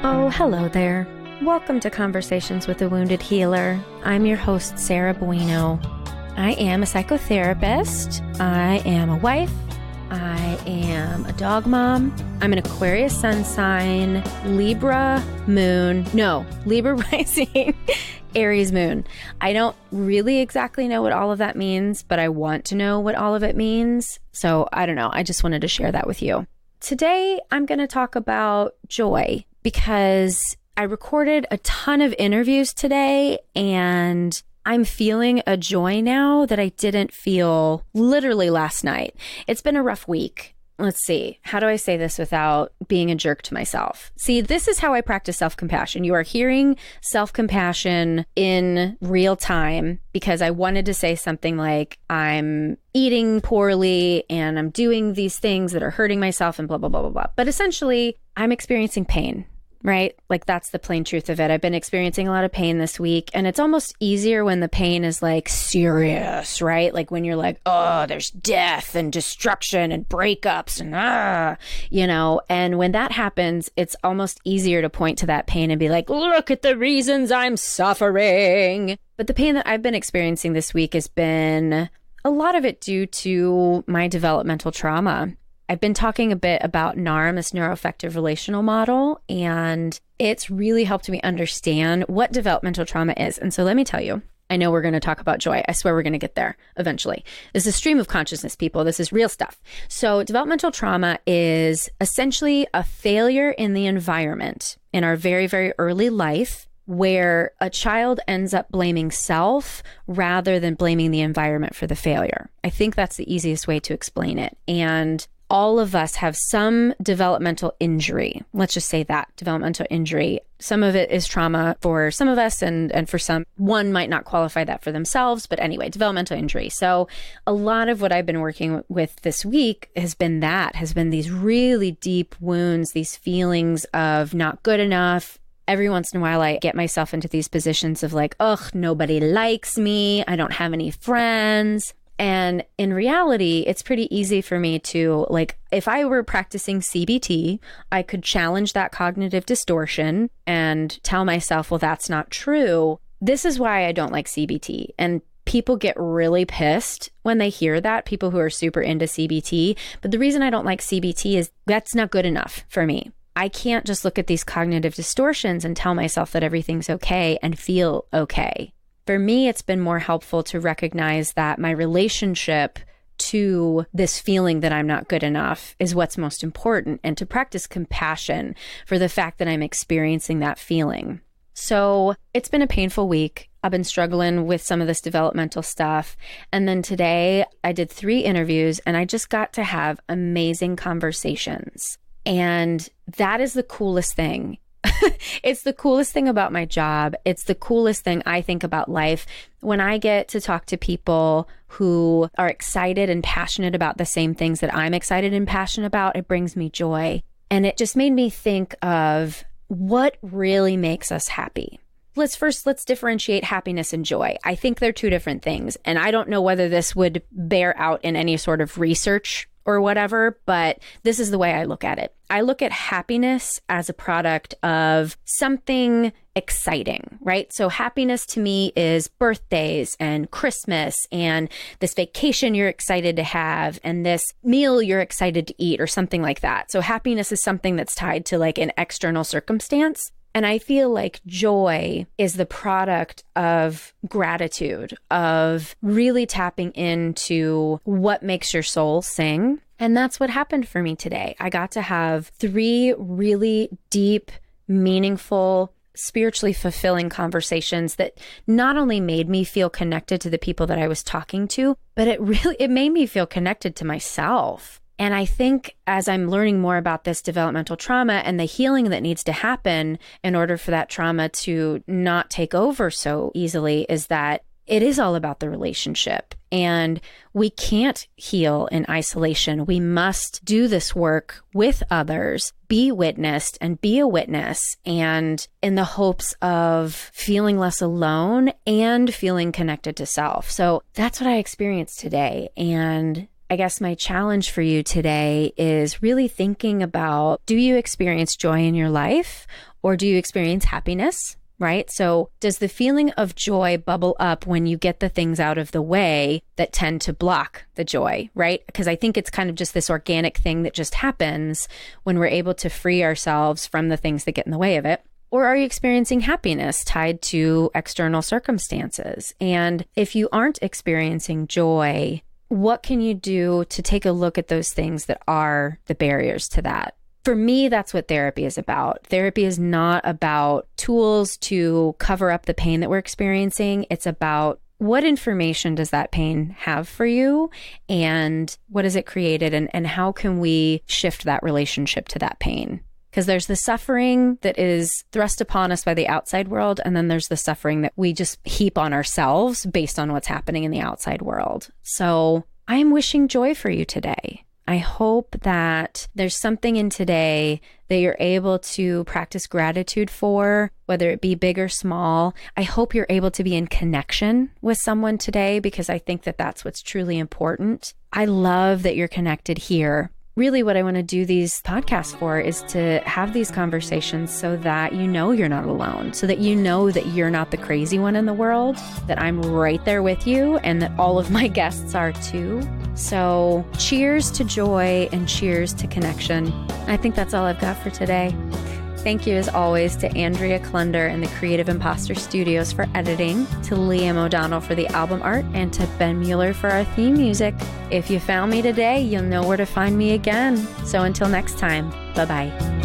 Oh, hello there. Welcome to Conversations with a Wounded Healer. I'm your host, Sarah Bueno. I am a psychotherapist. I am a wife. I am a dog mom. I'm an Aquarius sun sign, Libra rising, Aries moon. I don't really exactly know what all of that means, but I want to know what all of it means. So I don't know. I just wanted to share that with you. Today, I'm going to talk about joy because I recorded a ton of interviews today and I'm feeling a joy now that I didn't feel literally last night. It's been a rough week. Let's see. How do I say this without being a jerk to myself? See, this is how I practice self-compassion. You are hearing self-compassion in real time because I wanted to say something like, I'm eating poorly and I'm doing these things that are hurting myself and blah, blah, blah, blah, blah. But essentially, I'm experiencing pain. Right? Like that's the plain truth of it. I've been experiencing a lot of pain this week and it's almost easier when the pain is like serious, right? Like when you're like, oh, there's death and destruction and breakups and and when that happens, it's almost easier to point to that pain and be like, look at the reasons I'm suffering. But the pain that I've been experiencing this week has been a lot of it due to my developmental trauma. I've been talking a bit about NARM, this neuroaffective relational model, and it's really helped me understand what developmental trauma is. And so let me tell you, I know we're going to talk about joy. I swear we're going to get there eventually. This is a stream of consciousness, people. This is real stuff. So developmental trauma is essentially a failure in the environment in our very, very early life where a child ends up blaming self rather than blaming the environment for the failure. I think that's the easiest way to explain it. And all of us have some developmental injury. Let's just say that, developmental injury. Some of it is trauma for some of us, and for some, one might not qualify that for themselves. But anyway, developmental injury. So a lot of what I've been working with this week has been these really deep wounds, these feelings of not good enough. Every once in a while, I get myself into these positions of like, ugh, nobody likes me. I don't have any friends. And in reality, it's pretty easy for me to, like, if I were practicing CBT, I could challenge that cognitive distortion and tell myself, well, that's not true. This is why I don't like CBT. And people get really pissed when they hear that, people who are super into CBT. But the reason I don't like CBT is that's not good enough for me. I can't just look at these cognitive distortions and tell myself that everything's okay and feel okay. For me, it's been more helpful to recognize that my relationship to this feeling that I'm not good enough is what's most important, and to practice compassion for the fact that I'm experiencing that feeling. So it's been a painful week. I've been struggling with some of this developmental stuff. And then today I did 3 interviews and I just got to have amazing conversations. And that is the coolest thing. It's the coolest thing about my job. It's the coolest thing I think about life. When I get to talk to people who are excited and passionate about the same things that I'm excited and passionate about, it brings me joy. And it just made me think of what really makes us happy. Let's differentiate happiness and joy. I think they're 2 different things. And I don't know whether this would bear out in any sort of research or whatever, but this is the way I look at it. I look at happiness as a product of something exciting, right? So happiness to me is birthdays and Christmas and this vacation you're excited to have and this meal you're excited to eat or something like that. So happiness is something that's tied to like an external circumstance. And I feel like joy is the product of gratitude, of really tapping into what makes your soul sing. And that's what happened for me today. I got to have 3 really deep, meaningful, spiritually fulfilling conversations that not only made me feel connected to the people that I was talking to, but it made me feel connected to myself. And I think as I'm learning more about this developmental trauma and the healing that needs to happen in order for that trauma to not take over so easily, is that it is all about the relationship. And we can't heal in isolation. We must do this work with others, be witnessed and be a witness, and in the hopes of feeling less alone and feeling connected to self. So that's what I experienced today. And I guess my challenge for you today is really thinking about, do you experience joy in your life, Or do you experience happiness? Right? So does the feeling of joy bubble up when you get the things out of the way that tend to block the joy, right? Because I think it's kind of just this organic thing that just happens when we're able to free ourselves from the things that get in the way of it. Or are you experiencing happiness tied to external circumstances? And if you aren't experiencing joy, what can you do to take a look at those things that are the barriers to that? For me, that's what therapy is about. Therapy is not about tools to cover up the pain that we're experiencing. It's about what information does that pain have for you and what has it created and how can we shift that relationship to that pain? Because there's the suffering that is thrust upon us by the outside world, and then there's the suffering that we just heap on ourselves based on what's happening in the outside world. So I'm wishing joy for you today. I hope that there's something in today that you're able to practice gratitude for, whether it be big or small. I hope you're able to be in connection with someone today because I think that that's what's truly important. I love that you're connected here. Really what I want to do these podcasts for is to have these conversations so that you know you're not alone, so that you know that you're not the crazy one in the world, that I'm right there with you and that all of my guests are too. So cheers to joy and cheers to connection. I think that's all I've got for today. Thank you, as always, to Andrea Klunder and the Creative Imposter Studios for editing, to Liam O'Donnell for the album art, and to Ben Mueller for our theme music. If you found me today, you'll know where to find me again. So until next time, bye-bye.